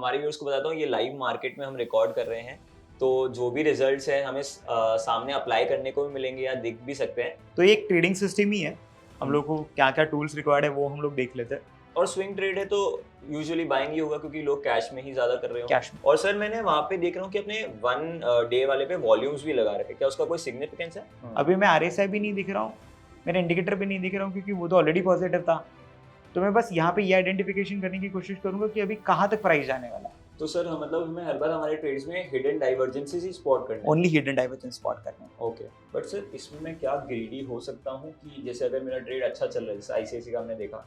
हमारे व्यूअर्स को बताता हूँ, ये लाइव मार्केट में हम रिकॉर्ड कर रहे हैं, तो जो भी रिजल्ट्स हैं हमें सामने अप्लाई करने को भी मिलेंगे या दिख भी सकते हैं। तो ये एक ट्रेडिंग सिस्टम ही है। हम लोग को क्या क्या टूल्स रिक्वायर्ड है वो हम लोग देख लेते हैं और स्विंग ट्रेड है तो यूजुअली बाइंग ही होगा क्योंकि लोग कैश में ही ज़्यादा कर रहे हो। कैश में। और सर मैंने वहाँ पे देख रहा हूँ कि अपने वन डे वाले पे वॉल्यूम्स भी लगा रखे, क्या उसका कोई सिग्निफिकेंस है? अभी मैं RSI भी नहीं दिख रहा हूँ, मेरा इंडिकेटर भी नहीं दिख रहा हूँ क्योंकि वो तो ऑलरेडी पॉजिटिव था। तो मैं बस यहाँ पे ये आइडेंटिफिकेशन करने की कोशिश करूंगा कि अभी कहाँ तक प्राइस जाने वाला है। तो सर मतलब हमें हर बार हमारे ट्रेड्स में हिडन डाइवर्जेंसेस ही स्पॉट करने हैं। ओनली हिडन डाइवर्जेंस स्पॉट करना है। ओके, बट सर इसमें मैं क्या ग्रीडी हो सकता हूँ कि जैसे अगर मेरा ट्रेड अच्छा चल रहा है, जैसे आईसीआईसी का हमने देखा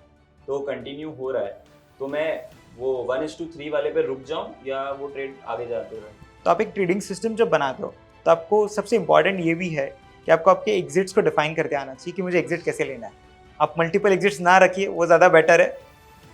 तो कंटिन्यू हो रहा है, तो मैं वो 1:3 वाले पे रुक जाऊँ या वो ट्रेड आगे जाते रहे? तो आप एक ट्रेडिंग सिस्टम जब बनाते हो तो आपको सबसे इंपॉर्टेंट ये भी है कि आपको आपके एग्जिट्स को डिफाइन करते आना चाहिए कि मुझे एग्जिट कैसे लेना है। आप मल्टीपल एग्जिट्स ना रखिए, वो ज़्यादा बेटर है,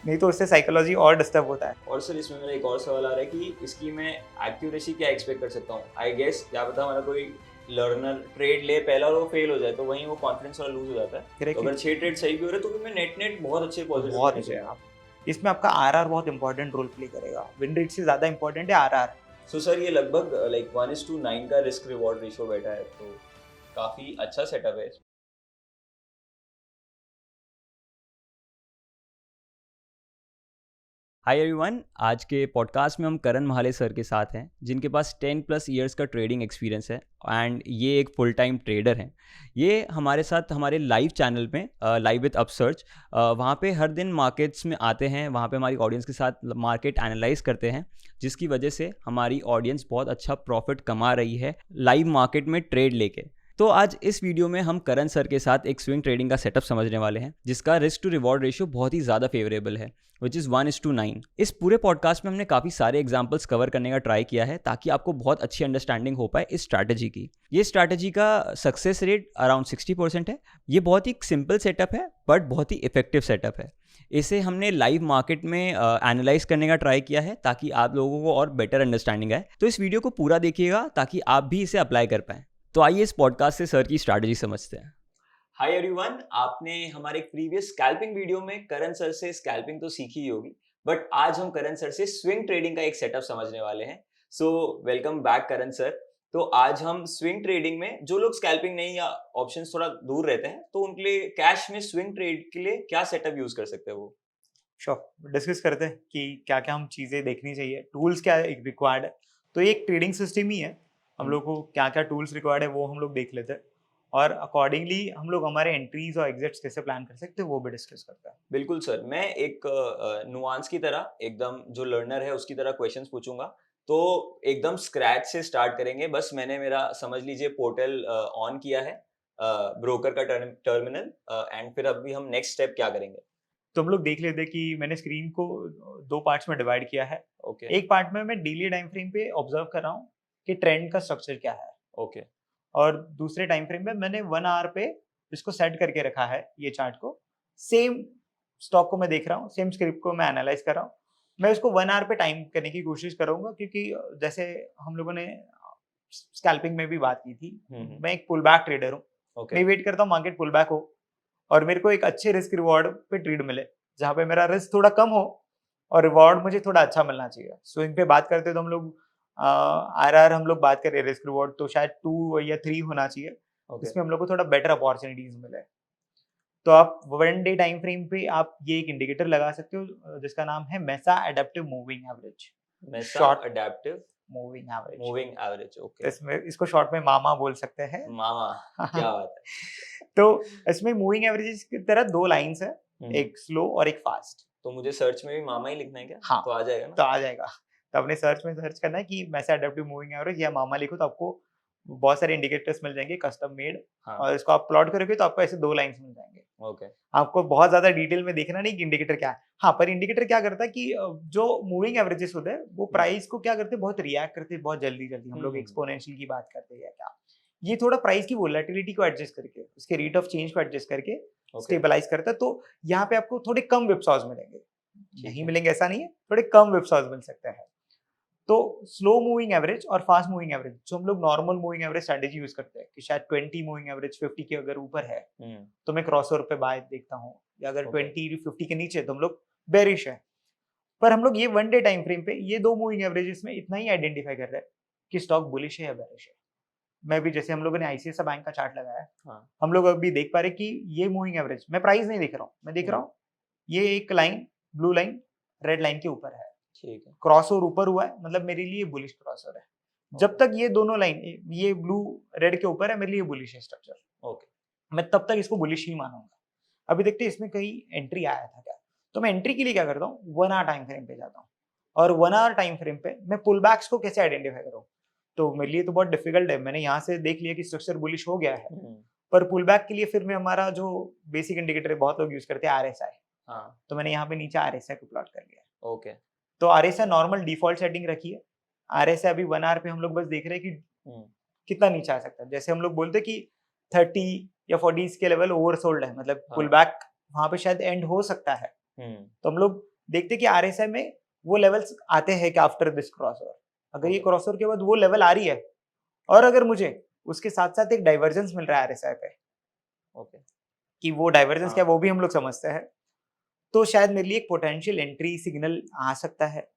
नहीं तो उससे साइकोलॉजी और डिस्टर्ब होता है। और सर इसमें मेरा एक और सवाल आ रहा है कि इसकी मैं एक्यूरेसी क्या एक्सपेक्ट कर सकता हूँ? आई गेस क्या पता हमारा कोई लर्नर ट्रेड ले पहला और वो फेल हो जाए, तो वहीं वो कॉन्फिडेंस वाला लूज हो जाता है। तो अगर 6 ट्रेड सही भी हो रहे हैं तो भी मैं नेट बहुत अच्छे पॉजिटिव बहुत अच्छे आप इसमें आपका RR बहुत इंपॉर्टेंट रोल प्ले करेगा। विन रेट से ज़्यादा इंपॉर्टेंट है RR। सो सर ये लगभग लाइक 1:9 का रिस्क रिवॉर्ड रेशियो बैठा है, तो काफ़ी अच्छा सेटअप है। हाय एवरीवन, आज के पॉडकास्ट में हम करण महाले सर के साथ हैं जिनके पास 10+ इयर्स का ट्रेडिंग एक्सपीरियंस है एंड ये एक फुल टाइम ट्रेडर हैं। ये हमारे साथ हमारे लाइव चैनल में लाइव विद अपसर्च वहाँ पे हर दिन मार्केट्स में आते हैं, वहाँ पे हमारी ऑडियंस के साथ मार्केट एनालाइज करते हैं, जिसकी वजह से हमारी ऑडियंस बहुत अच्छा प्रॉफिट कमा रही है लाइव मार्केट में ट्रेड लेके। तो आज इस वीडियो में हम करण सर के साथ एक स्विंग ट्रेडिंग का सेटअप समझने वाले हैं जिसका रिस्क टू रिवॉर्ड रेशियो बहुत ही ज़्यादा फेवरेबल है, विच इज़ 1:9। इस पूरे पॉडकास्ट में हमने काफ़ी सारे एग्जाम्पल्स कवर करने का ट्राई किया है ताकि आपको बहुत अच्छी अंडरस्टैंडिंग हो पाए इस स्ट्रैटेजी की। ये स्ट्रैटेजी का सक्सेस रेट अराउंड 60% है। ये बहुत ही सिंपल सेटअप है बट बहुत ही इफेक्टिव सेटअप है। इसे हमने लाइव मार्केट में एनालाइज करने का ट्राई किया है ताकि आप लोगों को और बेटर अंडरस्टैंडिंग आए। तो इस वीडियो को पूरा देखिएगा ताकि आप भी इसे अप्लाई कर पाएँ। तो आइए इस पॉडकास्ट से सर की स्ट्रैटेजी समझते हैं। हाय एवरीवन, आपने हमारे प्रीवियस स्कैल्पिंग वीडियो में करण सर से स्कैल्पिंग तो सीखी ही होगी, बट आज हम करण सर से स्विंग ट्रेडिंग का एक सेटअप समझने वाले हैं। सो वेलकम बैक करण सर। तो आज हम स्विंग ट्रेडिंग में जो लोग स्कैल्पिंग नहीं या ऑप्शंस थोड़ा दूर रहते हैं, तो उनके लिए कैश में स्विंग ट्रेड के लिए क्या सेटअप यूज कर सकते हैं वो? श्योर, डिस्कस करते हैं कि क्या क्या हम चीज़ें देखनी चाहिए, टूल्स क्या रिक्वायर्ड है। तो ये एक ट्रेडिंग सिस्टम ही है। हम लोग को क्या क्या टूल्स रिक्वायर्ड है वो हम लोग देख लेते हैं और अकॉर्डिंगली हम लोग हमारे एंट्रीज और एग्जिट्स कैसे प्लान कर सकते हैं वो भी डिस्कस करते हैं। बिल्कुल सर, मैं एक नुआंस की तरह एकदम जो लर्नर है उसकी तरह क्वेश्चंस पूछूंगा। तो एकदम स्क्रैच से स्टार्ट करेंगे। बस मैंने मेरा समझ लीजिए पोर्टल ऑन किया है, ब्रोकर का टर्मिनल, एंड फिर अभी हम नेक्स्ट स्टेप क्या करेंगे? तो हम लोग देख लेते हैं कि मैंने स्क्रीन को दो पार्ट्स में डिवाइड किया है। ओके। एक पार्ट में मैं डेली टाइम फ्रेम पे ऑब्जर्व कर रहा हूँ कि ट्रेंड का स्ट्रक्चर क्या है, ओके। और दूसरे टाइम फ्रेम में मैंने 1 आवर पे इसको सेट करके रखा है। ये चार्ट को सेम स्टॉक को मैं देख रहा हूँ, सेम स्क्रिप्ट को मैं एनालाइज कर रहा हूँ। मैं इसको 1 आवर पे टाइम करने की कोशिश करूंगा क्योंकि जैसे हम लोगों ने स्कैल्पिंग में भी बात की थी, मैं एक पुल बैक ट्रेडर हूँ। ओके। मैं वेट करता हूँ मार्केट पुल बैक हो और मेरे को एक अच्छे रिस्क रिवॉर्ड पे ट्रेड मिले, जहाँ पे मेरा रिस्क थोड़ा कम हो और रिवॉर्ड मुझे थोड़ा अच्छा मिलना चाहिए। स्विंग पे बात करते हैं तो हम लोग RR हम लोग बात करें रिस्क रिवॉर्ड तो शायद 2 या 3 होना चाहिए, ओके। इसमें हम लोग को थोड़ा बेटर अपॉर्चुनिटीज मिले। तो आप 1 डे टाइम फ्रेम पे आप ये एक इंडिकेटर लगा सकते हो जिसका नाम है MESA adaptive moving average. MESA short adaptive moving average, moving average. Okay. इसमें इसको शॉर्ट में मामा बोल सकते हैं। मामा, क्या बात है। तो इसमें मूविंग एवरेजेस की तरह 2 लाइंस है, हम्म, एक स्लो और एक फास्ट। तो मुझे सर्च में भी मामा ही लिखना है क्या? हाँ, तो आ जाएगा ना? तो आ जाएगा। तो अपने सर्च में सर्च करना है कि मेसा एडेप्टिव मूविंग एवरेज या मामा लिखो तो आपको बहुत सारे इंडिकेटर्स मिल जाएंगे कस्टम मेड, हाँ। और इसको आप प्लॉट करोगे तो आपको ऐसे 2 लाइंस मिल जाएंगे। ओके। आपको बहुत ज्यादा डिटेल में देखना नहीं कि इंडिकेटर क्या है। हाँ, पर इंडिकेटर क्या करता है कि जो मूविंग एवरेजेस होते हैं वो प्राइस को क्या करते हैं, बहुत रिएक्ट करते हैं बहुत जल्दी जल्दी। हम लोग एक्सपोनेंशियल की बात करते हैं या क्या, ये थोड़ा प्राइस की वोलेटिलिटी को एडजस्ट करके, उसके रेट ऑफ चेंज को एडजस्ट करके स्टेबलाइज करता है। तो यहाँ पे आपको थोड़े कम विप्सॉस मिलेंगे, नहीं मिलेंगे ऐसा नहीं है, थोड़े कम विप्सॉस मिल सकते हैं। तो स्लो मूविंग एवरेज और फास्ट मूविंग एवरेज, जो हम लोग normal moving average strategy use करते हैं कि शायद 20 मूविंग एवरेज 50 के अगर ऊपर है तो मैं क्रॉसओवर पे बाय देखता हूँ, या अगर Okay. 20 50 के नीचे तो हम लोग बेरिश है। पर हम लोग ये वन डे टाइम फ्रेम पे ये दो मूविंग एवरेजेस में इतना ही आइडेंटिफाई कर रहे हैं कि स्टॉक बुलिश है या बेरिश है। मैं भी जैसे हम लोगों ने आईसीआईसीआई बैंक का चार्ट लगाया है, हाँ। हम लोग अभी देख पा रहे कि ये मूविंग एवरेज, मैं प्राइस नहीं देख रहा हूँ, मैं देख रहा हूँ ये एक line, blue line red line के ऊपर है, ठीक है। क्रॉस ओवर ऊपर हुआ है, मतलब मेरे लिए बुलिश क्रॉस ओवर है। जब तक ये दोनों लाइन, ये ब्लू रेड के ऊपर है, मेरे लिए बुलिश है स्ट्रक्चर। ओके। मैं तब तक इसको बुलिश ही मानूंगा। अभी देखते हैं इसमें कहीं एंट्री आया था क्या। तो मैं एंट्री के लिए क्या करता हूँ, 1 आवर टाइम फ्रेम पे जाता हूँ, और 1 आवर टाइम फ्रेम पे मैं पुल बैक्स को कैसे आइडेंटिफाई करूँ। तो मेरे लिए तो बहुत डिफिकल्ट है। मैंने यहाँ से देख लिया कि स्ट्रक्चर बुलिश हो गया है, पर पुल बैक के लिए फिर मैं हमारा जो बेसिक इंडिकेटर है बहुत लोग यूज करते हैं, आरएसआई। हाँ। तो मैंने यहाँ पे नीचे आरएसआई को प्लॉट कर लिया। ओके। तो आरएसआई नॉर्मल डिफॉल्ट सेटिंग रखी है। आरएसआई अभी 1 आवर पे हम लोग बस देख रहे हैं कि कितना नीचे आ सकता है। जैसे हम लोग बोलते हैं कि 30 या 40 के लेवल ओवरसोल्ड है, मतलब पुल बैक वहां पे शायद एंड हो सकता है। तो हम लोग देखते हैं कि आरएसआई में वो लेवल्स आते हैं कि आफ्टर दिस क्रॉसओवर, अगर ये क्रॉसओवर के बाद वो लेवल आ रही है, और अगर मुझे उसके साथ साथ एक डाइवर्जेंस मिल रहा है आरएसआई पे, ओके, कि वो डाइवर्जेंस क्या वो भी हम लोग समझते हैं, तो शायद मेरे लिए एक पोटेंशियल एंट्री सिग्नल आ सकता है।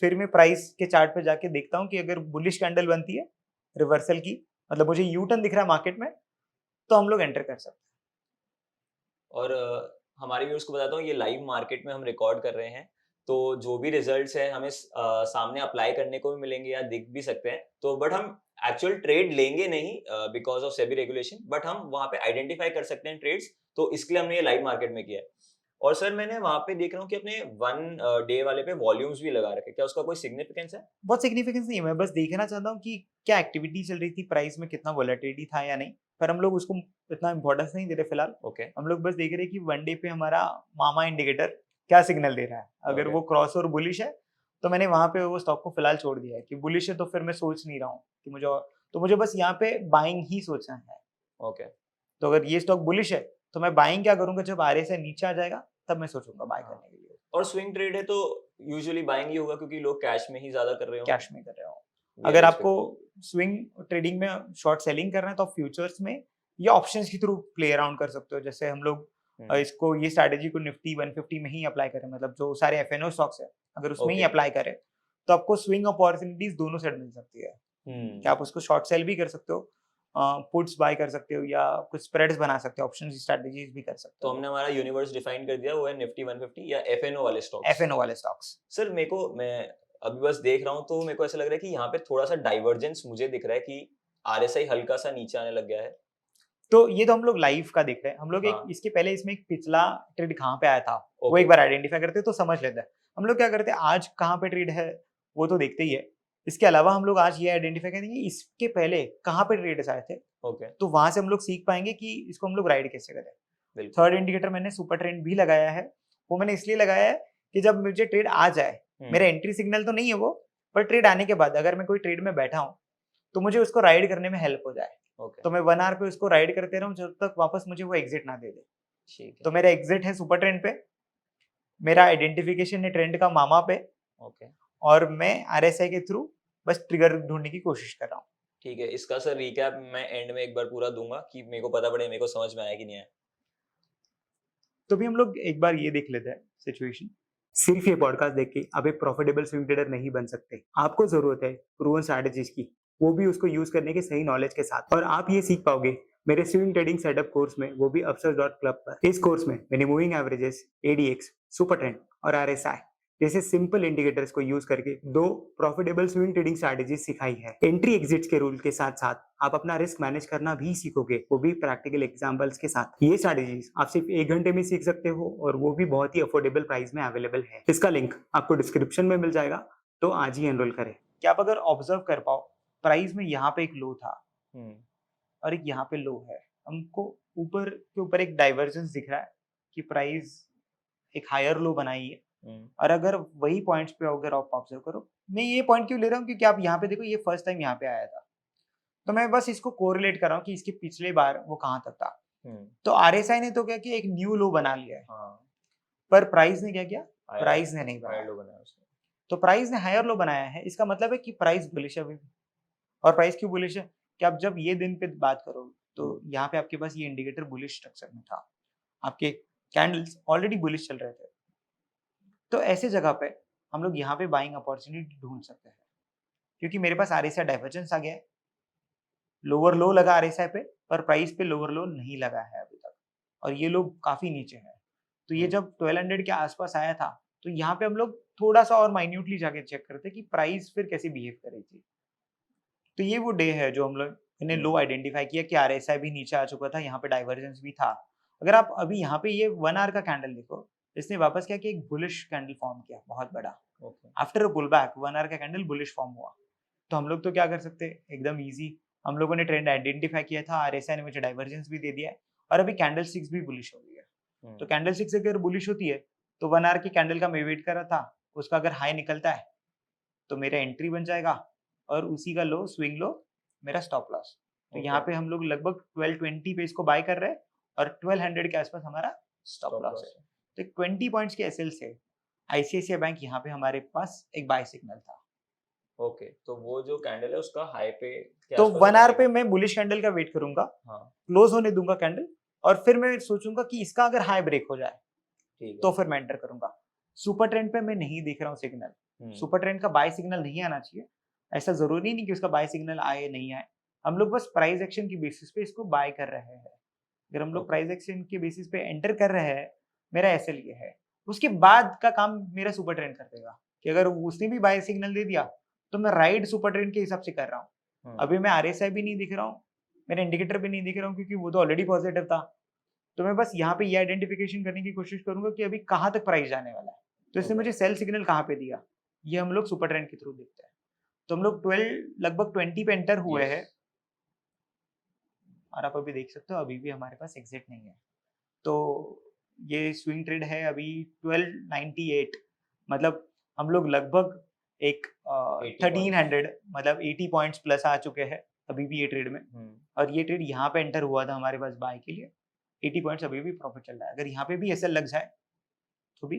फिर मैं प्राइस के चार्ट पे जाके देखता हूँ कि अगर बुलिश कैंडल बनती है रिवर्सल की, मतलब मुझे यू टर्न दिख रहा है मार्केट में, तो हम लोग एंटर कर सकते हैं। और हमारे व्यूअर्स को बताता हूँ, ये लाइव मार्केट में हम रिकॉर्ड कर रहे हैं, तो जो भी रिजल्ट्स हैं हमें सामने अप्लाई करने को भी मिलेंगे या दिख भी सकते हैं। तो बट हम एक्चुअल ट्रेड लेंगे नहीं because of SEBI regulation, but हम वहाँ पे आइडेंटिफाई कर सकते हैं ट्रेड्स, तो इसके लिए हमने ये लाइव मार्केट में किया है। और सर मैंने वहाँ पे देख रहा हूँ कि अपने 1 डे वाले पे वॉल्यूम्स भी लगा रखे, क्या उसका कोई सिग्निफिकेंस है? बहुत सिग्निफिकेंस नहीं है, मैं बस देखना चाहता हूँ कि क्या एक्टिविटी चल रही थी, प्राइस में कितना वोलेटिलिटी था या नहीं, पर हम लोग उसको इतना इंपॉर्टेंस नहीं दे रहे फिलहाल। ओके। हम लोग बस देख रहे हैं कि 1 डे पे हमारा मामा इंडिकेटर क्या सिग्नल दे रहा है। अगर वो क्रॉस और बुलिश है तो मैंने वहां पे वो स्टॉक को फिलहाल छोड़ दिया है, कि बुलिश है तो फिर मैं सोच नहीं रहा हूँ कि मुझे, तो मुझे बस यहाँ पे बाइंग ही सोचना है। ओके। तो अगर ये स्टॉक बुलिश है तो मैं बाइंग क्या करूंगा, जब आरएसआई नीचे आ जाएगा तब मैं सोचूंगा बाय करने के लिए। और स्विंग ट्रेड है तो यूजुअली बाइंग ही होगा, क्योंकि लोग कैश में ही ज्यादा कर रहे हो। कैश में कर रहे हो। अगर आपको स्विंग ट्रेडिंग में शॉर्ट सेलिंग करना है तो आप फ्यूचर्स में या ऑप्शंस के थ्रू प्ले अराउंड कर सकते हो। जैसे हम लोग इसको, ये स्ट्रैटेजी को निफ्टी 150 में ही अप्लाई करें, मतलब जो सारे एफएनओ स्टॉक्स है अगर उसमें ही अप्लाई करें तो आपको स्विंग अपॉर्चुनिटीज दोनों साइड मिल सकती है। कि आप उसको शॉर्ट सेल भी कर सकते हो, पुट्स बाय कर सकते हो, या कुछ स्प्रेड्स बना सकते हो, ऑप्शंस स्ट्रेटजीज भी कर सकते हो। तो हमने हमारा यूनिवर्स डिफाइन कर दिया, वो है निफ्टी 150 या एफएनओ वाले स्टॉक्स। एफएनओ वाले स्टॉक्स। सर मैं अभी बस देख रहा हूँ, तो मेरे को ऐसा लग रहा है कि यहाँ पे थोड़ा सा डाइवर्जेंस मुझे दिख रहा है कि आरएसआई हल्का सा नीचे आने लग गया है। तो ये तो हम लोग लाइव का देख रहे हैं। हम लोग एक इसके पहले इसमें एक पिछला ट्रेड कहाँ पे आया था वो एक बार आइडेंटिफाई करते तो समझ लेते हैं। हम लोग क्या करते हैं, आज कहाँ पे ट्रेड है वो तो देखते ही है, इसके अलावा हम लोग आज ये आइडेंटिफाई करेंगे इसके पहले कहाँ पे ट्रेड्स आए थे। तो वहां से हम लोग सीख पाएंगे कि इसको हम लोग राइड कैसे करें। थर्ड इंडिकेटर मैंने सुपर ट्रेंड भी लगाया है। वो मैंने इसलिए लगाया है कि जब मुझे ट्रेड आ जाए, मेरा एंट्री सिग्नल तो नहीं है वो, पर ट्रेड आने के बाद अगर मैं कोई ट्रेड में बैठा हूँ तो मुझे उसको राइड करने में हेल्प हो जाए। तो मैं 1 आवर पे उसको राइड करते रहूं जब तक वापस मुझे वो एग्जिट ना दे दे। ठीक है। तो मेरा एग्जिट है सुपर ट्रेंड पे, मेरा आइडेंटिफिकेशन है ट्रेंड का मामा पे, और मैं आरएसआई के थ्रू बस ट्रिगर ढूंढने की कोशिश कर रहा हूँ। ठीक है, इसका सर रिकैप मैं एंड में एक बार पूरा दूंगा कि मेरे को पता पड़े, मेरे को समझ में आया कि नहीं आया। तो भी हम लोग एक बार ये देख लेते हैं सिचुएशन। सिर्फ ये पॉडकास्ट देख के आप एक प्रॉफिटेबल स्विंग ट्रेडर नहीं बन सकते। आपको जरूरत है प्रूवन स्ट्रैटेजीज की, वो भी उसको यूज करने के सही नॉलेज के साथ, और आप ये सीख पाओगे मेरे स्विंग ट्रेडिंग सेटअप कोर्स में, वो भी upsurge.club पर। इस कोर्स में मैंने moving averages, ADX, super trend और आरएसआई जैसे सिंपल इंडिकेटर्स को यूज करके 2 प्रॉफिटेबल स्विंग ट्रेडिंग स्ट्रैटेजी सिखाई है। एंट्री एग्जिट्स के रूल के साथ साथ आप अपना रिस्क मैनेज करना भी सीखोगे, वो भी प्रैक्टिकल एग्जांपल्स के साथ। ये स्ट्रैटेजीज आप सिर्फ 1 घंटे में सीख सकते हो, और वो भी बहुत ही अफोर्डेबल प्राइस में अवेलेबल है। इसका लिंक आपको डिस्क्रिप्शन में मिल जाएगा, तो आज ही एनरोल करें। क्या आप अगर ऑब्जर्व कर पाओ, प्राइस में यहाँ पे एक लो था और एक यहाँ पे लो है, हमको ऊपर के ऊपर एक डाइवर्जेंस दिख रहा है कि प्राइस एक हायर लो बनाई है। और अगर वही पॉइंट्स पे अगर आप ऑब्जर्व करो, मैं ये पॉइंट क्यों ले रहा हूँ क्योंकि आप यहाँ पे देखो ये फर्स्ट टाइम यहाँ पे आया था, तो मैं बस इसको कोरिलेट कर रहा हूँ कि इसके पिछले बार वो कहाँ तक था। तो आरएसआई ने तो क्या किया, एक न्यू लो बना लिया है। पर प्राइस ने क्या किया, प्राइस ने नहीं बनाया। तो प्राइस ने हायर लो बनाया है, इसका मतलब है कि प्राइस बुलिश है अभी भी। और प्राइस क्यों बुलिश है कि आप जब ये दिन पे बात करो तो यहाँ पे आपके पास ये इंडिकेटर बुलिश स्ट्रक्चर में था, आपके कैंडल्स ऑलरेडी बुलिश चल रहे थे। तो ऐसे जगह पे हम लोग यहाँ पे बाइंग अपॉर्चुनिटी ढूंढ सकते हैं, क्योंकि मेरे पास RSI डाइवर्जेंस आ गया है, लोअर लो लगा RSI पे, पर प्राइस पे लोअर लो नहीं लगा है अभी तक, और ये लोग काफी नीचे है। तो ये जब 1200 के आसपास आया था, तो यहाँ पे हम लोग थोड़ा सा और माइन्यूटली जाके चेक करते कि प्राइस फिर कैसे बिहेव करेगी। तो ये वो डे है जो हम लोग ने लो आइडेंटिफाई किया कि RSI भी नीचे आ चुका था, यहाँ पे डाइवर्जेंस भी था। अगर आप अभी यहाँ पे ये 1 आवर का कैंडल देखो, इसने वापस क्या किया, एक बुलिश कैंडल फॉर्म किया बहुत बड़ा। After a pull back 1 hour का कैंडल बुलिश फॉर्म हुआ। तो हम लोग तो क्या कर सकते हैं, एकदम इजी, हम लोगों ने ट्रेंड आइडेंटिफाई किया था, RSI ने मुझे डाइवर्जेंस भी दे दिया है, और अभी कैंडल स्टिक्स भी बुलिश हो गई है। तो कैंडल स्टिक्स अगर बुलिश होती है तो 1 आवर की कैंडल का मैं वेट कर रहा था, उसका अगर हाई निकलता है तो मेरा एंट्री बन जाएगा, और उसी का लो, स्विंग लो, मेरा स्टॉप लॉस। तो यहाँ पे हम लोग लगभग 1220 पे इसको बाय कर रहे हैं, और 1200 के आसपास हमारा स्टॉप लॉस है। तो 20 पॉइंट्स के एसएल से ICICI बैंक यहाँ पे हमारे पास एक बाय सिग्नल था। ओके, तो वो जो कैंडल है उसका हाई पे तो 1 आवर पे मैं बुलिश कैंडल का वेट करूंगा, क्लोज होने दूंगा कैंडल, और फिर मैं सोचूंगा कि इसका अगर हाई ब्रेक हो जाए तो फिर मैं एंटर करूंगा। सुपर ट्रेंड पे मैं नहीं देख रहा हूँ सिग्नल, सुपर ट्रेंड का बाय सिग्नल नहीं आना चाहिए, ऐसा जरूरी नहीं कि उसका बाय सिग्नल आए नहीं आए, हम लोग बस प्राइस एक्शन की बेसिस पे इसको बाय कर रहे हैं। अगर हम लोग प्राइस एक्शन के बेसिस पे एंटर कर रहे हैं, मेरा एसएल ये है, उसके बाद का काम मेरा सुपर ट्रेंड कर देगा कि अगर उसने भी बाय सिग्नल दे दिया तो मैं राइट सुपर ट्रेंड के हिसाब से कर रहा हूँ। अभी मैं RSI भी नहीं दिख रहा हूँ, मेरा इंडिकेटर भी नहीं दिख रहा हूँ, क्योंकि वो तो ऑलरेडी पॉजिटिव था। तो मैं बस यहाँ पे ये आइडेंटिफिकेशन करने की कोशिश करूंगा कि अभी कहाँ तक प्राइस जाने वाला है, तो इसने मुझे सेल सिग्नल कहाँ पे दिया, ये हम लोग सुपर ट्रेंड के थ्रू देखते हैं। तो हम लोग लगभग 20 पे एंटर हुए हैं, और आप अभी देख सकते हो अभी भी हमारे पास एग्जिट नहीं है। तो ये स्विंग ट्रेड है अभी 1298, मतलब हम लोग लगभग एक 1300 मतलब 80 पॉइंट्स प्लस आ चुके हैं अभी भी ये ट्रेड में। और ये ट्रेड यहाँ पे एंटर हुआ था हमारे पास बाय के लिए, 80 पॉइंट्स अभी भी प्रॉफिट चल रहा है। अगर यहाँ पे भी एसएल लग जाए तो भी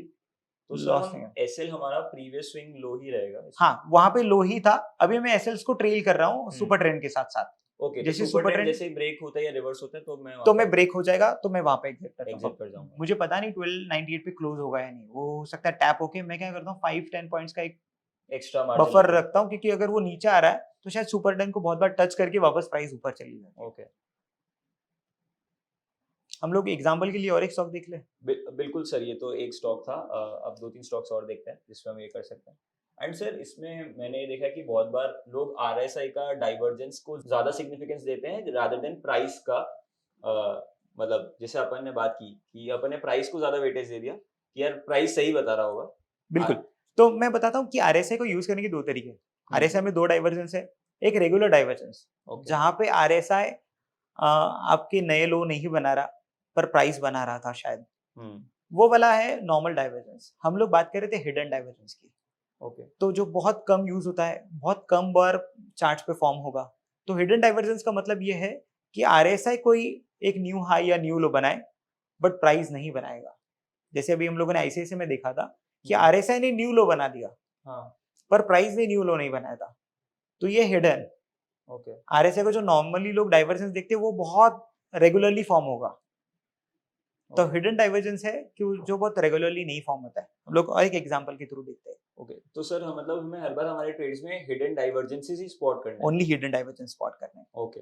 तो लॉस नहीं है। एसएल हमारा प्रीवियस स्विंग लो ही रहेगा। हाँ, वहां पे लो ही था, अभी मैं एसएल्स को ट्रेल कर रहा हूँ सुपर ट्रेंड के साथ साथ। ओके, जैसे सुपर ट्रेंड जैसे ब्रेक होता है या रिवर्स होता है तो मैं ब्रेक हो जाएगा तो मैं वहां पे एग्जिट कर जाऊंगा। मुझे पता नहीं 1298 पे क्लोज होगा या नहीं, वो हो सकता है टैप होके। मैं क्या करता हूँ 5-10 पॉइंट्स का एक एक्स्ट्रा बफर रखता हूँ, क्योंकि अगर वो नीचे आ रहा है तो शायद सुपर ट्रेंड को बहुत बार टच करके वापस प्राइस ऊपर चली जाए। ओके, हम लोग एग्जांपल के लिए और एक स्टॉक देख ले। बिल्कुल सर, ये तो एक स्टॉक था, अब 2-3 स्टॉक्स और देखते हैं जिसमें हम ये कर सकते हैं। एंड सर, इसमें मैंने ये देखा कि बहुत बार लोग RSI का डाइवर्जेंस को ज्यादा सिग्निफिकेंस देते हैं रादर देन प्राइस का। मतलब जैसे अपन ने बात की कि अपन ने प्राइस को ज्यादा वेटेज दे दिया कि यार प्राइस सही बता रहा होगा। बिल्कुल, तो मैं बताता हूँ कि RSI को यूज करने के दो तरीके हैं। RSI में दो डाइवर्जेंस है, एक रेगुलर डाइवर्जेंस जहाँ पे RSI आपके नए लो नहीं बना रहा पर प्राइस बना रहा था शायद, वो वाला है नॉर्मल डाइवर्जेंस। हम लोग बात कर रहे थे हिडन डाइवर्जेंस की। तो जो बहुत कम यूज होता है, बहुत कम बार चार्ट पे फॉर्म होगा। तो हिडन डाइवर्जेंस का मतलब ये है कि RSI कोई एक न्यू हाई या न्यू लो बनाए बट प्राइस नहीं बनाएगा। जैसे अभी हम लोगों ने ICICI में देखा था कि RSI ने न्यू लो बना दिया, पर प्राइस ने न्यू लो नहीं बनाया था, तो ये हिडन। RSI को जो नॉर्मली लोग डाइवर्जेंस देखते हैं वो बहुत रेगुलरली फॉर्म होगा, तो हिडन डाइवर्जेंस है कि जो बहुत रेगुलरली नहीं फॉर्म होता है। हम लोग और एक एग्जांपल के थ्रू देखते हैं। ओके, तो सर मतलब हमें हर बार हमारे ट्रेड्स में हिडन डाइवर्जेंसेस ही स्पॉट करना है। ओनली हिडन डाइवर्जेंस स्पॉट करना है। ओके,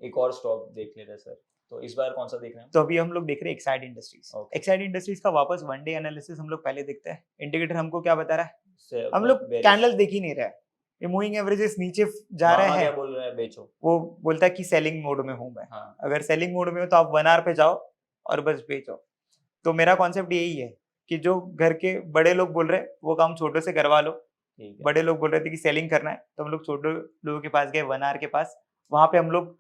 एक और स्टॉक देख लेते हैं सर, तो इस बार कौन सा देख रहे हैं? तो अभी हम लोग देख रहे हैं एक्साइड इंडस्ट्रीज। एक्साइड इंडस्ट्रीज का वापस वन डे एनालिसिस हम लोग पहले देखते हैं। इंडिकेटर हमको क्या बता रहा है, हम लोग कैंडल्स देख ही नहीं रहे, ये मूविंग एवरेजेस नीचे जा रहे हैं। क्या बोल रहा है, बेचो। वो बोलता है कि सेलिंग मोड में हूं मैं। अगर सेलिंग मोड में हो तो आप 1 आवर पे जाओ और बस बेचो। तो मेरा कॉन्सेप्ट यही है कि जो घर के बड़े लोग बोल रहे हैं वो काम छोटों से करवा लो। बड़े लोग बोल रहे थे कि सेलिंग करना है, तो हम लोग छोटे लोगों के पास गए 1 आवर के पास, वहां पे हम लोग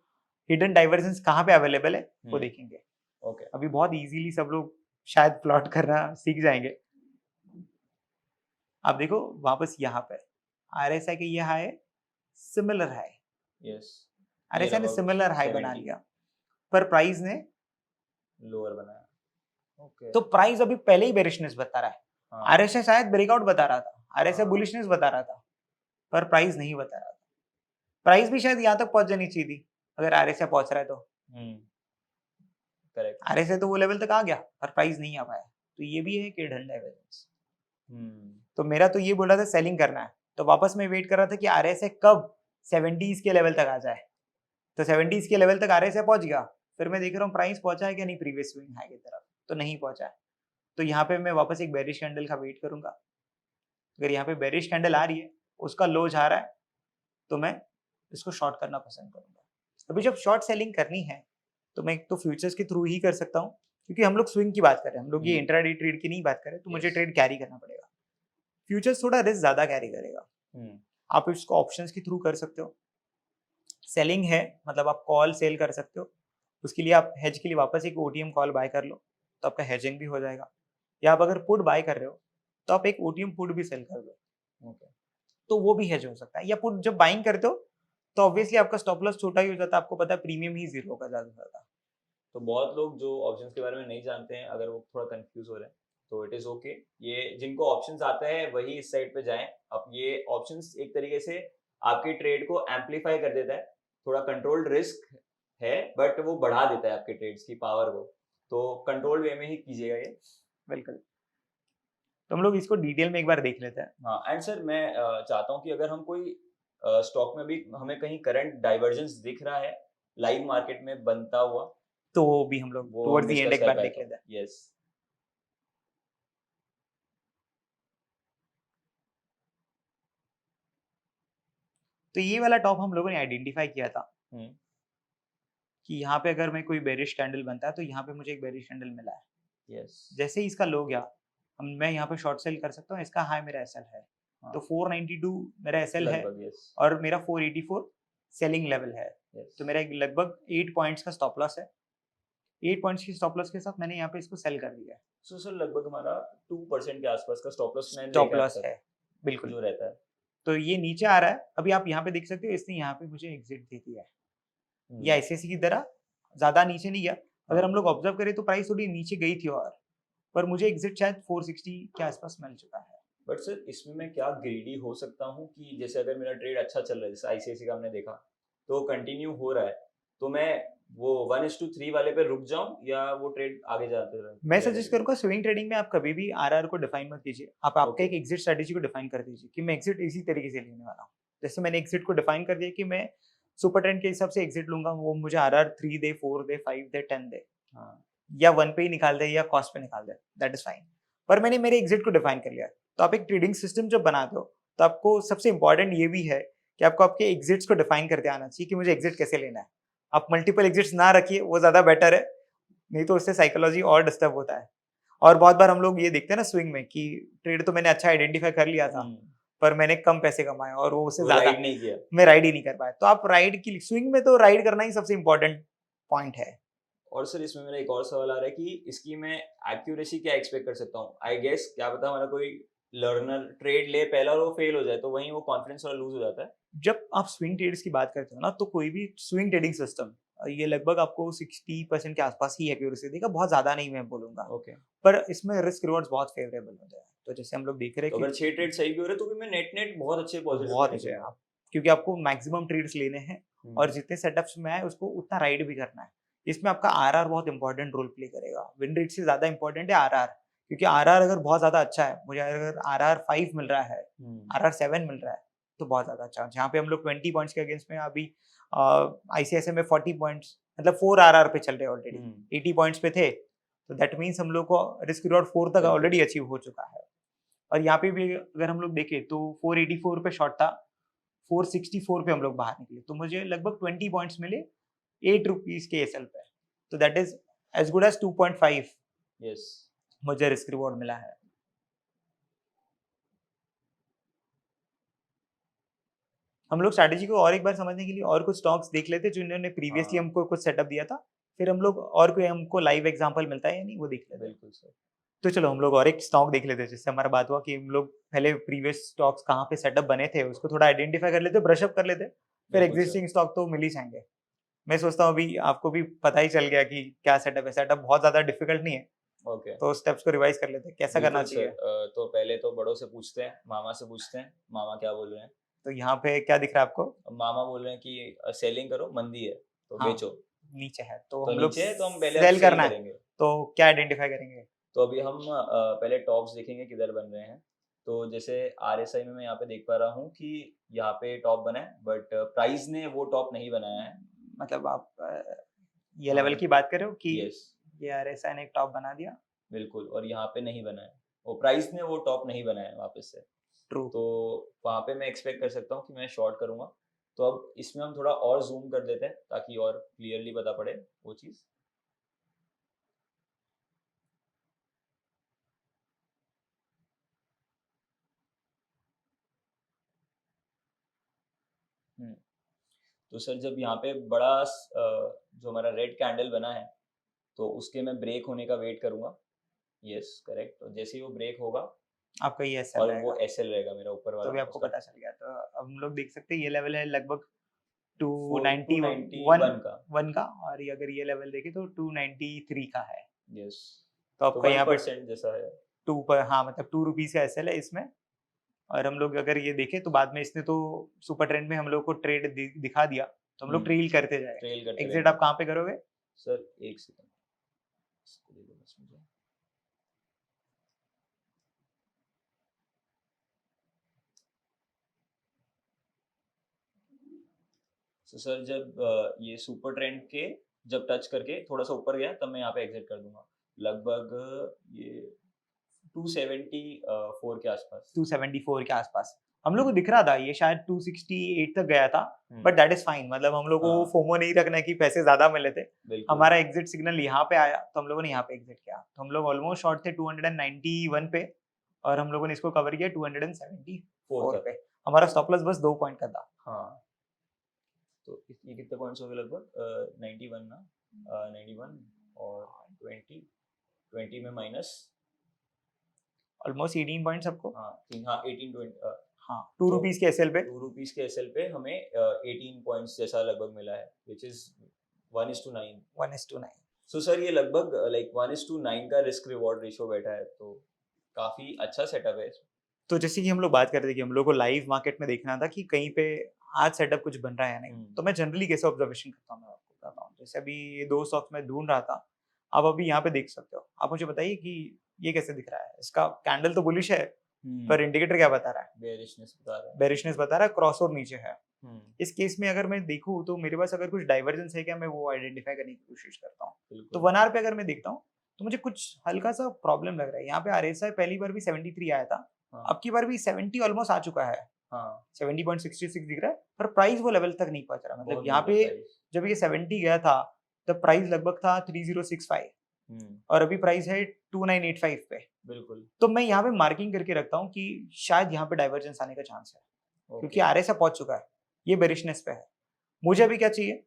हिडन डाइवर्जेंस कहाँ पे अवेलेबल है वो देखेंगे। ओके, अभी बहुत इजीली सब लोग शायद प्लॉट करना सीख जाएंगे। आप देखो वापस यहाँ पे RSI के ये हाई सिमिलर हाई, RSI ने सिमिलर हाई बना लिया पर प्राइस ने लोअर बनाया। तो प्राइस अभी पहले ही बेरिशनेस बता रहा है। RSI शायद ब्रेकआउट बता रहा था, RSI बुलिशनेस बता रहा था, पर प्राइस नहीं बता रहा था। प्राइस भी शायद यहाँ तक पहुंच जानी चाहिए थी अगर RSI पहुंच रहा है तो। करेक्ट, RSI तो वो लेवल तक आ गया पर प्राइस नहीं आ पाया, तो ये भी है कि हिडन डाइवर्जेंस। तो मेरा तो ये बोल रहा था सेलिंग करना है, तो वापस मैं वेट कर रहा था कि RSI कब 70s के लेवल तक आ जाए। तो 70s के लेवल तक RSI पहुंच गया, फिर मैं देख रहा हूँ प्राइस पहुंचा है कि नहीं प्रीवियस स्विंग हाई की तरफ, तो नहीं पहुंचा है। तो यहाँ पे मैं वापस एक बेरिश कैंडल का वेट करूंगा। अगर यहाँ पे बेरिश कैंडल आ रही है, उसका लो जा रहा है, तो मैं इसको शॉर्ट करना पसंद करूंगा। अभी जब शॉर्ट सेलिंग करनी है तो मैं तो फ्यूचर्स के थ्रू ही कर सकता हूँ, क्योंकि हम लोग स्विंग की बात कर रहे हैं, हम लोग ये इंट्राडे ट्रेड की नहीं बात कर रहे, तो मुझे ट्रेड कैरी करना पड़ेगा। फ्यूचर्स थोड़ा रिस्क ज्यादा कैरी करेगा। आप इसको ऑप्शंस के थ्रू कर सकते हो। सेलिंग है मतलब आप कॉल सेल कर सकते हो, उसके लिए आप हेज के लिए वापस एक OTM कॉल बाय कर लो, तो आपका हेजिंग भी हो जाएगा। या आप अगर पुट बाय कर रहे हो तो आप एक OTM पुट भी सेल कर दो, तो वो भी हेज हो सकता है। या पुट जब बाइंग करते हो तो ऑब्वियसली आपका स्टॉप लॉस छोटा ही हो जाता है, आपको पता है प्रीमियम ही जीरो होगा ज्यादा से ज्यादा। तो बहुत लोग जो ऑप्शंस के बारे में नहीं जानते हैं, अगर वो थोड़ा कंफ्यूज हो रहे हैं, तो इट इज ओके। ये जिनको ऑप्शंस आते हैं वही इस साइड पे जाएं। अब ये ऑप्शंस एक तरीके से आपकी ट्रेड को एम्पलीफाई कर देता है। थोड़ा कंट्रोल्ड रिस्क है, बट वो बढ़ा देता है आपके ट्रेड्स की पावर को। तो कंट्रोल वे में ही कीजिएगा ये। बिल्कुल। तो हम लोग इसको डिटेल में एक बार देख लेते हैं। हाँ, एंड सर मैं चाहता हूँ कि अगर हम कोई स्टॉक में भी हमें कहीं करंट डाइवर्जेंस दिख रहा है लाइव मार्केट में बनता हुआ, तो वो भी हम लोग वो टुवर्ड्स द एंड डिस्कस एक कर बार पाए देख तो। लेते हैं। यस। तो ये वाला टॉप हम लोगों ने आइडेंटिफाई किया था कि यहाँ पे अगर मैं कोई बेरिश कैंडल बनता है तो यहाँ पे मुझे एक बेरिश कैंडल मिला है। यस। जैसे ही इसका लो गया, मैं यहाँ पे शॉर्ट सेल कर सकता हूँ। इसका हाई मेरा एसएल है, तो 492 मेरा एसएल है लगभग यस। और मेरा 484 सेलिंग लेवल है। यस। तो मेरा एक लगभग 8 पॉइंट्स का स्टॉप लॉस है। 8 पॉइंट्स की स्टॉप लॉस के साथ मैंने यहाँ पे इसको सेल कर दिया है। सो सर लगभग हमारा 2% के आसपास का स्टॉप लॉस मैंने स्टॉप देखा है लॉस अब है तक, बिल्कुल। जो रहता है। तो ये नीचे आ रहा है, अभी आप यहाँ पे देख सकते हो, इसने यहाँ पे मुझे एग्जिट दे दिया है। ये ICICI की तरह ज्यादा नीचे नहीं गया। अगर हम लोग ऑब्जर्व करें तो प्राइस थोड़ी नीचे गई थी, और पर मुझे एग्जिट शायद 460 के आसपास मिल चुका है। बट सर इसमें मैं क्या ग्रीडी हो सकता हूँ कि जैसे अगर मेरा ट्रेड अच्छा चल रहा है, जैसे ICICI का हमने देखा, तो कंटिन्यू हो रहा है, तो मैं वो 1:3 वाले पे रुक जाऊं या वो ट्रेड आगे जाते रहे? मैं सजेस्ट करूंगा स्विंग ट्रेडिंग में आप कभी भी RR को डिफाइन मत कीजिए। आप आपका Okay. एक एग्जिट स्ट्रेटेजी को डिफाइन कर दीजिए कि मैं एग्जिट इसी तरीके से लेने वाला हूँ। जैसे मैंने एग्जिट को डिफाइन कर दिया कि मैं सुपर ट्रेंड के हिसाब से एग्जिट लूंगा, वो मुझे RR 3 दे, 4 दे, 5 दे, 10 दे, या 1 पे ही निकाल दे या कॉस्ट पे निकाल दे, दैट इज फाइन। पर मैंने मेरे एग्जिट को डिफाइन कर लिया। तो आप एक ट्रेडिंग सिस्टम जब बनाते हो तो आपको सबसे इंपॉर्टेंट ये भी है कि आपको आपके एग्जिट्स को डिफाइन करते आना चाहिए कि मुझे एग्जिट कैसे लेना है। आप मल्टीपल एग्जिट्स ना रखिए, वो ज्यादा बेटर है, नहीं तो उससे साइकोलॉजी और डिस्टर्ब होता है। और बहुत बार हम लोग ये देखते हैं ना स्विंग में कि ट्रेड तो मैंने अच्छा आइडेंटिफाई कर लिया था, पर मैंने कम पैसे कमाए और वो उससे ज्यादा नहीं किया, मैं राइड ही नहीं कर पाया। तो आप राइड की स्विंग में तो राइड करना ही सबसे इंपॉर्टेंट पॉइंट है। और सर इसमें मेरा एक और सवाल आ रहा है कि इसकी मैं एक्यूरेसी क्या एक्सपेक्ट कर सकता हूँ? आई गेस क्या पता हमारा कोई लर्नर ट्रेड ले पहला और वो फेल हो जाए, तो वहीं वो कॉन्फिडेंस वाला लूज हो जाता है। जब आप स्विंग ट्रेड्स की बात करते हो ना, तो कोई भी स्विंग ट्रेडिंग सिस्टम ये लगभग आपको 60% के आसपास ही एक्यूरेसी देगा, बहुत ज्यादा नहीं मैं बोलूंगा। ओके। पर इसमें रिस्क रिवॉर्ड्स बहुत फेवरेबल होते हैं। तो जैसे हम लोग देख रहे तो हैं अगर 6 ट्रेड सही भी हो रहे तो भी मैं नेट नेट बहुत अच्छे पॉजिटिव बहुत अच्छे आप, क्योंकि आपको मैक्सिमम ट्रेड्स लेने हैं और जितने सेटअप्स में आए उसको उतना राइड भी करना है। इसमें आपका RR बहुत इंपॉर्टेंट रोल प्ले करेगा। विन रेट से ज्यादा इंपॉर्टेंट है RR, क्योंकि RR अगर बहुत ज्यादा अच्छा है, मुझे अगर RR 5 मिल रहा है, RR 7 मिल रहा है, तो बहुत ज्यादा अच्छा। जहाँ पे हम लोग 20 पॉइंट्स के अगेंस्ट में अभी ICICI में 40 पॉइंट्स मतलब 4 RR पे चल रहे हैं ऑलरेडी, 80 पॉइंट्स पे थे, तो दैट मीन्स हम लोग को रिस्क रिवॉर्ड 4 तक ऑलरेडी अचीव हो चुका है। और यहाँ पे भी अगर हम लोग देखें तो 484 पे शॉर्ट था, 464 पे हम लोग बाहर निकले, तो मुझे लगभग 20 पॉइंट्स मिले 8 रुपीज के एसएल पे, तो that is as good as 2.5 yes मुझे रिस्क रिवॉर्ड मिला है। हम लोग स्ट्रैटेजी को और एक बार समझने के लिए और कुछ स्टॉक्स देख लेते हैं जिन्होंने प्रीवियसली हमको कुछ सेटअप दिया था, फिर हम लोग और कोई हमको लाइव एग्जांपल मिलता है या नहीं वो देख लेते हैं। बिल्कुल सर। तो चलो हम लोग और एक स्टॉक देख लेते हैं, जिससे हमारा बात हुआ कि हम लोग पहले प्रीवियस स्टॉक्स कहाँ पे सेटअप बने थे उसको थोड़ा आइडेंटिफाई कर लेते, ब्रश अप कर लेते, फिर एग्जिस्टिंग स्टॉक तो मिल ही जाएंगे। मैं सोचता हूँ अभी आपको भी पता ही चल गया कि क्या सेटअप है। सेटअप बहुत ज्यादा डिफिकल्ट नहीं है, ओके। तो स्टेप्स को रिवाइज कर लेते हैं कैसा करना चाहिए। तो पहले तो बड़ों से पूछते हैं, मामा से पूछते हैं, मामा क्या बोल रहे हैं। तो यहाँ पे क्या दिख रहा है आपको? मामा बोल रहे हैं कि सेलिंग करो, मंदी है तो हाँ, बेचो। नीचे है तो तो हम लोग नीचे है तो हम पहले सेल सेल करना है, करेंगे। तो क्या आइडेंटिफाई करेंगे? तो अभी हम पहले टॉप्स देखेंगे किधर बन रहे हैं। तो जैसे RSI में मैं यहाँ पे देख पा रहा हूँ कि यहाँ पे टॉप बना है, बट प्राइस ने वो टॉप नहीं बनाया है। मतलब आप ये लेवल हाँ, की बात कर रहे हो कि यस, ये RSI ने एक टॉप बना दिया? बिल्कुल, और यहाँ पे नहीं बना है, वो प्राइस ने वो टॉप नहीं बनाया है वापस से। ट्रू। तो वहाँ पे मैं एक्सपेक्ट कर सकता हूँ कि मैं शॉर्ट करूँगा। तो अब इसमें हम थोड़ा और जूम कर देते हैं ताकि और क्लियरली पता पड़े वो चीज़। हम्म, तो सर जब यहाँ पे बड़ा जो हमारा रेड कैंडल बना है, तो उसके मैं ब्रेक होने का वेट करूँगा। Yes, correct. तो जैसे ही वो ब्रेक होगा आपका ये SL और रहेगा, वो SL रहेगा मेरा ऊपर तो वाला भी आपको उसका पता चल गया। तो अब हम लोग देख सकते हैं ये लेवल है लगभग 291 291 का। का, और ये अगर ये लेवल देखें तो 293 का है। यस, तो तो आपका यहाँ पे 1% जैसा है। 2 पर, हाँ मतलब 2 रुपीज़ का SL है इसमें। और हम लोग अगर ये देखें तो बाद में इसने तो सुपर ट्रेंड में हम लोग को ट्रेड दिखा दिया, तो हम लोग ट्रेल करते जाए। ट्रेल करते एग्जिट रहेंगे। आप कहाँ पे करोगे? सर एक सेकंड, इसको दे दो बस मुझे। तो सर जब ये सुपर ट्रेंड के जब टच करके थोड़ा सा ऊपर गया, तब मैं यहाँ पे एग्जिट कर दूंगा लगभग ये 274 के आसपास। 274 के आसपास हम लोग को दिख रहा था, ये शायद 268 तक गया था, बट दैट इज फाइन। मतलब हम लोग को हाँ। फोमो नहीं रखना है कि पैसे ज्यादा मिले थे। बिल्कुल। हमारा एग्जिट सिग्नल यहाँ पे आया तो हम लोगों ने यहाँ पे एग्जिट किया। तो हम लोग ऑलमोस्ट शॉर्ट थे 291 पे, और हम लोगों ने इसको कवर किया 274 पे। हमारा स्टॉप लॉस बस 2 पॉइंट का था। हाँ, तो ये कितने पॉइंट्स हो गए लगभग? 91 ना, 91 और 20 में माइनस ऑलमोस्ट 18 पॉइंट सबको। हाँ 18 20 हाँ 2 रुपीज के एसएल पे 2 रुपीज के SL पे हमें 18 पॉइंट्स जैसा लगभग मिला है, विच इज 1:9। 1:9। सो सर ये लगभग लाइक 1:9 का रिस्क रिवॉर्ड रेशियो बैठा है, तो काफी अच्छा सेटअप है। तो जैसे कि हम लोग बात कर रहे थे कि हम लोग को लाइव मार्केट में देखना था कि कहीं पे आज सेटअप कुछ बन रहा है या नहीं, तो मैं जनरली कैसे ऑब्जर्वेशन करता हूँ, मैं आपको बताता हूँ। जैसे अभी ये 2 स्टॉक्स में ढूंढ रहा था, आप अभी यहाँ पे देख सकते हो। आप मुझे बताइए कि ये कैसे दिख रहा है? इसका कैंडल तो बुलिश है, पर इंडिकेटर क्या बता रहा है? बेरिशनेस बता रहा है। बेरिशनेस बता रहा है, क्रॉस और नीचे है। इस केस में अगर मैं देखूं तो मेरे पास अगर कुछ डाइवर्जेंस है क्या, मैं वो आइडेंटिफाई करने की कोशिश करता हूँ। तो 1 आवर पे अगर मैं देखता हूँ तो मुझे कुछ हल्का सा प्रॉब्लम लग रहा है। यहाँ पे RSI पहली बार भी 73 आया था, अब की बार भी 70 ऑलमोस्ट आ चुका है। 70.66 दिख रहा है, पर प्राइस वो लेवल तक नहीं पहुंच रहा। मतलब यहाँ पे जब ये 70 गया था तब प्राइस लगभग था 3065, और अभी प्राइस है 2985 पे। बिल्कुल। तो मैं यहाँ पे मार्किंग करके रखता हूँ कि शायद यहाँ पे डाइवर्जेंस आने का चांस है, क्योंकि RSI पहुंच चुका है, ये बेरिशनेस पे है। मुझे अभी क्या चाहिए?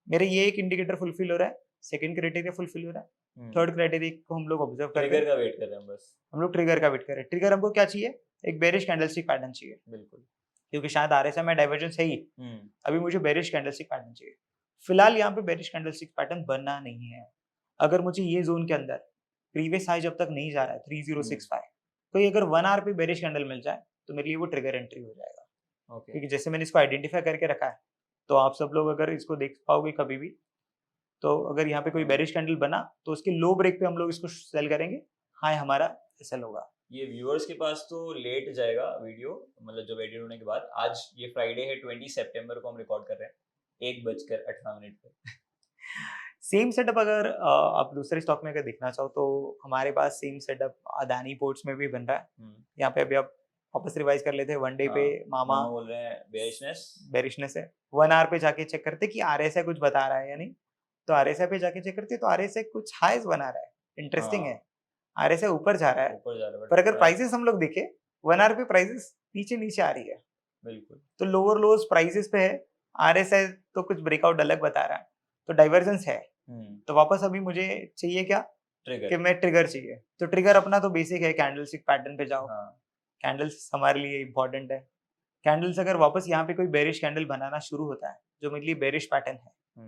मेरे ये एक इंडिकेटर फुलफिल हो रहा है, सेकंड क्राइटेरिया फुलफिल हो रहा है, थर्ड क्राइटेरिया को हम लोग ऑब्जर्व कर रहे हैं। ट्रिगर का वेट कर रहे हैं बस। हम लोग ट्रिगर का वेट कर रहे हैं। ट्रिगर हमको क्या चाहिए? एक बेरिश कैंडलस्टिक पैटर्न चाहिए। बिल्कुल, क्योंकि शायद RSI में डाइवर्जेंस है ही, अभी मुझे बेरिश कैंडलस्टिक पैटर्न चाहिए। फिलहाल यहाँ पे बेरिश कैंडलस्टिक पैटर्न बनना नहीं है। अगर मुझे ये जोन के अंदर प्रीवियस हाई जब तक नहीं जा रहा है 3065, तो ये अगर 1 आवर पे बेरिश कैंडल मिल जाए तो मेरे लिए वो ट्रिगर एंट्री हो जाएगा। क्योंकि जैसे मैंने इसको आइडेंटिफाई करके रखा है, तो आप सब लोग अगर इसको देख पाओगे कभी भी, तो अगर यहाँ पे कोई बेरिश कैंडल बना तो उसके लो ब्रेक पे हम लोग इसको सेल करेंगे, हाई हमारा सेल होगा। ये व्यूअर्स के पास तो लेट जाएगा वीडियो, मतलब जब एडिट होने के बाद। आज ये फ्राइडे है, 20 सितंबर को हम रिकॉर्ड कर रहे हैं 1:18 पे। सेम सेटअप अगर आप दूसरे स्टॉक में अगर देखना चाहो तो हमारे पास सेम सेटअप अदानी पोर्ट्स में भी बन रहा है। यहाँ पे अभी आप वापस रिवाइज कर लेते हैं, 1 डे पे मामा बोल रहे हैं बेरिशनेस है। 1 आवर पे जाके चेक करते कि RSI कुछ बता रहा है या नहीं, तो RSI पे जाके चेक करते तो RSI कुछ हाईज बना रहा है। इंटरेस्टिंग है, RSI ऊपर जा रहा है, पर अगर प्राइसेस हम लोग देखें 1 आवर पे प्राइसेस नीचे नीचे आ रही है। बिल्कुल, तो लोअर लोज प्राइसेस पे है, RSI तो कुछ ब्रेकआउट अलग बता रहा है, तो डाइवर्जेंस है। तो वापस अभी मुझे चाहिए क्या? ट्रिगर। कि मैं ट्रिगर चाहिए। तो ट्रिगर अपना तो बेसिक है, कैंडलस्टिक पैटर्न पे जाओ। कैंडल्स हमारे लिए इंपॉर्टेंट है। कैंडल्स अगर वापस यहाँ पे कोई बेरिश कैंडल बनाना शुरू होता है जो मेरे लिए बेरिश पैटर्न है,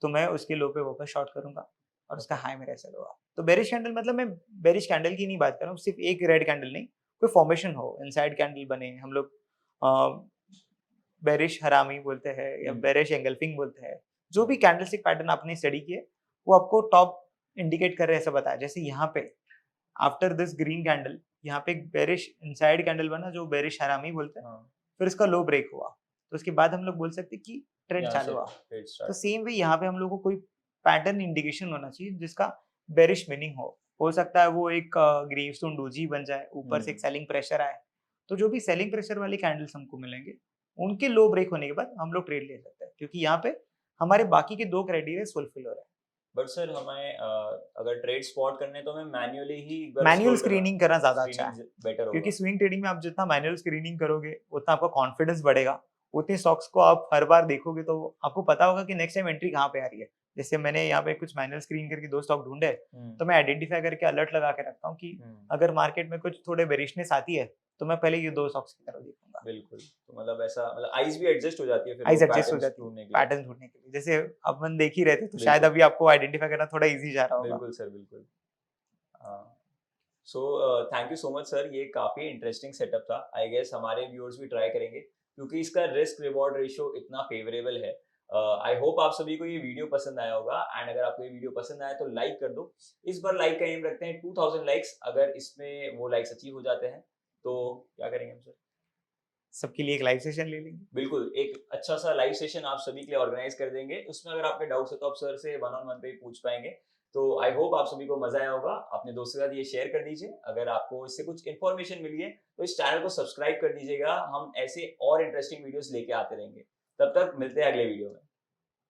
तो मैं उसके लो पे वापस शॉर्ट करूंगा और उसका हाई मेरा सेल होगा। तो बेरिश कैंडल मतलब मैं बेरिश कैंडल की नहीं बात कर रहा हूँ, सिर्फ एक रेड कैंडल नहीं, कोई फॉर्मेशन हो, इनसाइड कैंडल बने, हम लोग बेरिश हरामी बोलते हैं या बेरिश एंगल्फिंग बोलते हैं। जो भी कैंडलस्टिक पैटर्न आपने स्टडी किए वो आपको टॉप इंडिकेट कर रहे हैं, ऐसा बताया। जैसे यहाँ पे आफ्टर दिस ग्रीन कैंडल यहाँ पे एक बेरिश इनसाइड कैंडल बना जो बेरिश हरामी बोलते हैं, हाँ, फिर इसका लो ब्रेक हुआ, तो उसके बाद हम लोग बोल सकते हैं कि ट्रेंड यहाँ चालू से हुआ। ट्रेड तो स्टार्ट। सेम वे यहाँ पे हम लोग को कोई पैटर्न इंडिकेशन होना चाहिए जिसका बेरिश मीनिंग हो सकता है वो एक ग्रेवस्टोन डोजी बन जाए, ऊपर से एक सेलिंग प्रेशर आए, तो जो भी सेलिंग प्रेशर वाले कैंडल्स हमको मिलेंगे उनके लो ब्रेक होने के बाद हम लोग ट्रेड ले सकते हैं, क्योंकि यहाँ पे हमारे बाकी के 2 क्राइटेरिया फुलफिल हो रहे हैं। बट सर हमें अगर ट्रेड स्पॉट करने तो हमें मैन्युअली ही एक बार मैनुअल explore करना, स्क्रीनिंग करना ज्यादा अच्छा है, स्क्रीनिंग बेटर क्योंकि होगा। स्विंग ट्रेडिंग में आप जितना मैनुअल स्क्रीनिंग करोगे उतना आपका कॉन्फिडेंस बढ़ेगा, उतने स्टॉक्स को आप हर बार देखोगे तो आपको पता होगा कि नेक्स्ट टाइम एंट्री कहाँ पे आ रही है। जैसे मैंने यहाँ पे कुछ मैनुअल स्क्रीन करके 2 स्टॉक ढूंढे, तो मैं आइडेंटिफाई करके अलर्ट लगा के रखता हूँ कि अगर मार्केट में कुछ थोड़े बेरिशनेस आती है तो मैं पहले ये 2 स्टॉक्स की तरफ देखूंगा। बिल्कुल, तो मतलब ऐसा मतलब आईज भी एडजस्ट हो जाती है फिर आइज वो एडजस्ट हो पैटर्न्स जाती है ढूंढने के लिए। पैटर्न ढूंढने के लिए, जैसे अब हम देख ही रहे थे तो शायद बिल्कुल। अभी आपको आइडेंटिफाई करना थोड़ा इजी जा रहा होगा। बिल्कुल सर, बिल्कुल। So thank you so much sir, ये काफ़ी इंटरेस्टिंग सेटअप था। आई गेस हमारे व्यूअर्स भी ट्राई करेंगे क्योंकि इसका रिस्क रिवॉर्ड रेशियो इतना फेवरेबल है। आई होप आप सभी को ये वीडियो पसंद आया होगा, एंड अगर आपको ये वीडियो पसंद आया तो लाइक कर दो। इस बार लाइक का एम रखते हैं 2000 लाइक्स, अगर इसमें वो लाइक्स अचीव हो जाते हैं तो क्या करेंगे हम सर? सबके लिए एक लाइव सेशन ले लेंगे। बिल्कुल, एक अच्छा सा लाइव सेशन आप सभी के लिए ऑर्गेनाइज कर देंगे। उसमें अगर आपके डाउट्स है तो आप सर से वन ऑन वन पे ही पूछ पाएंगे। तो आई होप आप सभी को मजा आया होगा। अपने दोस्तों के साथ ये शेयर कर दीजिए। अगर आपको इससे कुछ इन्फॉर्मेशन मिली है तो इस चैनल को सब्सक्राइब कर दीजिएगा। हम ऐसे और इंटरेस्टिंग वीडियोस लेके आते रहेंगे। तब तक मिलते हैं अगले वीडियो में।